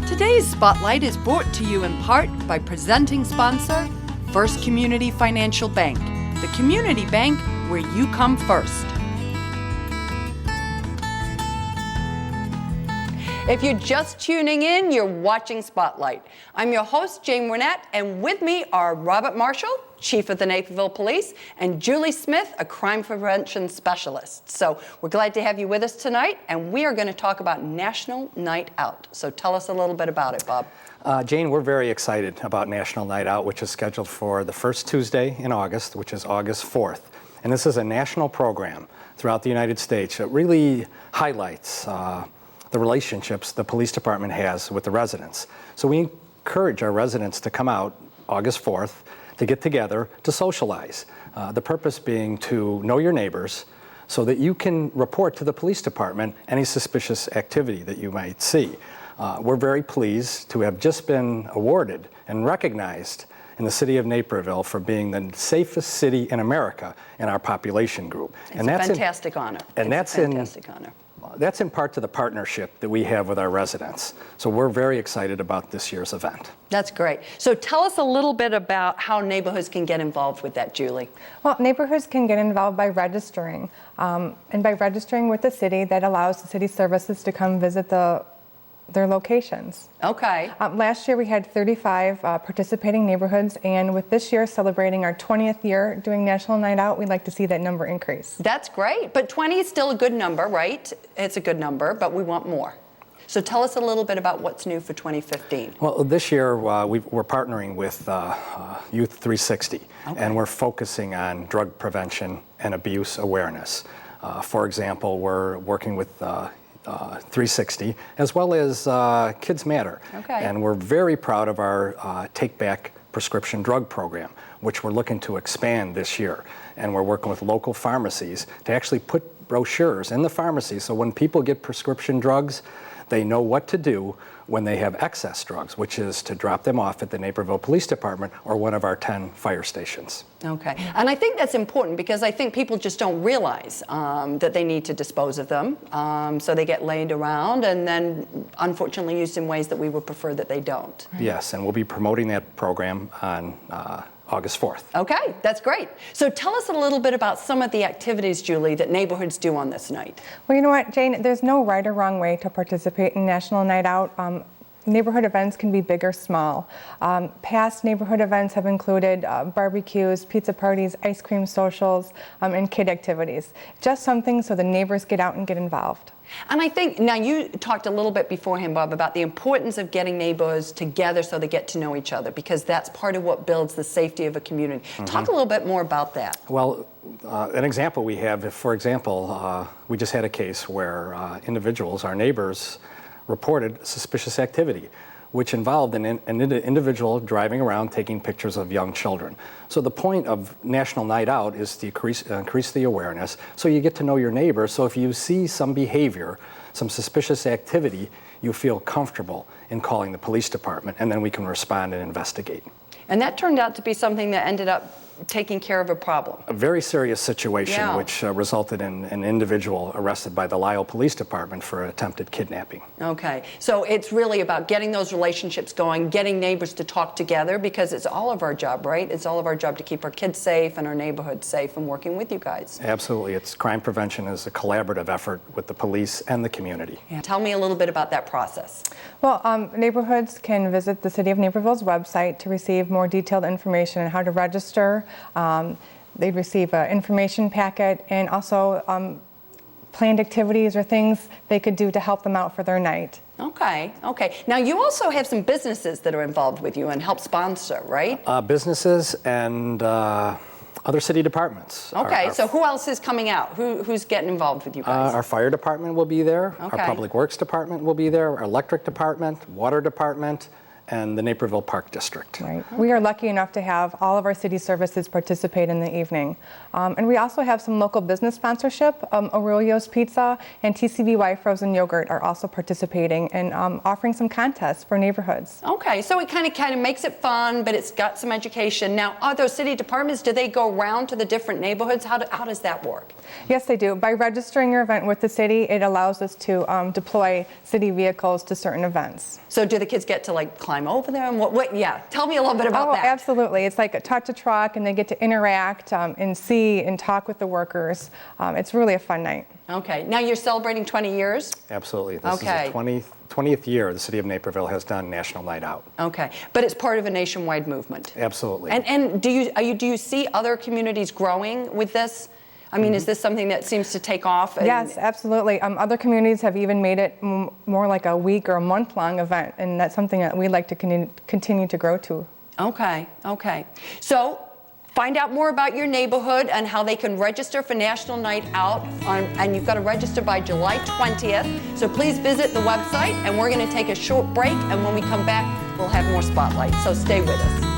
Today's Spotlight is brought to you in part by presenting sponsor, First Community Financial Bank, the community bank where you come first. If you're just tuning in, you're watching Spotlight. I'm your host, Jane Wynette, and with me are Robert Marshall, Chief of the Naperville Police, and Julie Smith, a crime prevention specialist. So we're glad to have you with us tonight, and we are going to talk about National Night Out. So tell us a little bit about it, Bob. Jane, we're very excited about National Night Out, which is scheduled for the first Tuesday in August, which is August 4th. And this is a national program throughout the United States. It really highlights the relationships the police department has with the residents. So we encourage our residents to come out August 4th to get together to socialize. The purpose being to know your neighbors so that you can report to the police department any suspicious activity that you might see. We're very pleased to have just been awarded and recognized in the city of Naperville for being the safest city in America in our population group. It's a fantastic honor. That's in part to the partnership that we have with our residents. So we're very excited about this year's event. That's great. So tell us a little bit about how neighborhoods can get involved with that, Julie. Well, neighborhoods can get involved by registering. And by registering with the city, that allows the city services to come visit their locations. Okay. Last year we had 35 participating neighborhoods, and with this year celebrating our 20th year doing National Night Out, we'd like to see that number increase. That's great, but 20 is still a good number, right? It's a good number, but we want more. So tell us a little bit about what's new for 2015. Well, this year we're partnering with Youth 360, and we're focusing on drug prevention and abuse awareness. For example, we're working with 360, as well as Kids Matter. And we're very proud of our Take Back prescription drug program, which we're looking to expand this year. And we're working with local pharmacies to actually put brochures in the pharmacy so when people get prescription drugs, they know what to do when they have excess drugs, which is to drop them off at the Naperville Police Department or one of our 10 fire stations. Okay, and I think that's important because I think people just don't realize that they need to dispose of them. So they get laid around and then unfortunately used in ways that we would prefer that they don't. Yes, and we'll be promoting that program on August 4th. Okay, that's great. So tell us a little bit about some of the activities, Julie, that neighborhoods do on this night. Well, you know what, Jane, there's no right or wrong way to participate in National Night Out. Neighborhood events can be big or small. Past neighborhood events have included barbecues, pizza parties, ice cream socials, and kid activities. Just something so the neighbors get out and get involved. And I think, now you talked a little bit beforehand, Bob, about the importance of getting neighbors together so they get to know each other, because that's part of what builds the safety of a community. Talk a little bit more about that. Well, an example we have, for example, we just had a case where individuals, our neighbors, reported suspicious activity, which involved an individual driving around taking pictures of young children. So the point of National Night Out is to increase the awareness so you get to know your neighbors. So if you see some behavior, some suspicious activity, you feel comfortable in calling the police department, and then we can respond and investigate. And that turned out to be something that ended up taking care of a problem. A very serious situation, which resulted in an individual arrested by the Lisle Police Department for attempted kidnapping. Okay, so it's really about getting those relationships going, getting neighbors to talk together, because it's all of our job, right? It's all of our job to keep our kids safe and our neighborhood safe, and working with you guys. Absolutely. It's crime prevention is a collaborative effort with the police and the community. Yeah. Tell me a little bit about that process. Well, neighborhoods can visit the City of Naperville's website to receive more detailed information on how to register. They'd receive an information packet and also planned activities or things they could do to help them out for their night. Okay. Now you also have some businesses that are involved with you and help sponsor, right? Businesses and other city departments. Okay, so who else is coming out? Who's getting involved with you guys? Our fire department will be there. Our public works department will be there. Our electric department, water department, and the Naperville Park District. Right. We are lucky enough to have all of our city services participate in the evening. And we also have some local business sponsorship. Aurelio's Pizza and TCBY Frozen Yogurt are also participating and offering some contests for neighborhoods. Okay, so it kind of makes it fun, but it's got some education. Now, are those city departments, do they go around to the different neighborhoods? How does that work? Yes, they do. By registering your event with the city, it allows us to deploy city vehicles to certain events. So do the kids get to like climb over them? Yeah, tell me a little bit about that. Absolutely. It's like a touch a truck, and they get to interact and see and talk with the workers. It's really a fun night. Okay. Now you're celebrating 20 years? Absolutely. This is the 20th year the city of Naperville has done National Night Out. Okay. But it's part of a nationwide movement. Absolutely. And do you see other communities growing with this? I mean, is this something that seems to take off? Yes, absolutely. Other communities have even made it more like a week or a month-long event, and that's something that we'd like to continue to grow to. Okay. So find out more about your neighborhood and how they can register for National Night Out, and you've got to register by July 20th. So please visit the website, and we're going to take a short break, and when we come back, we'll have more Spotlight. So stay with us.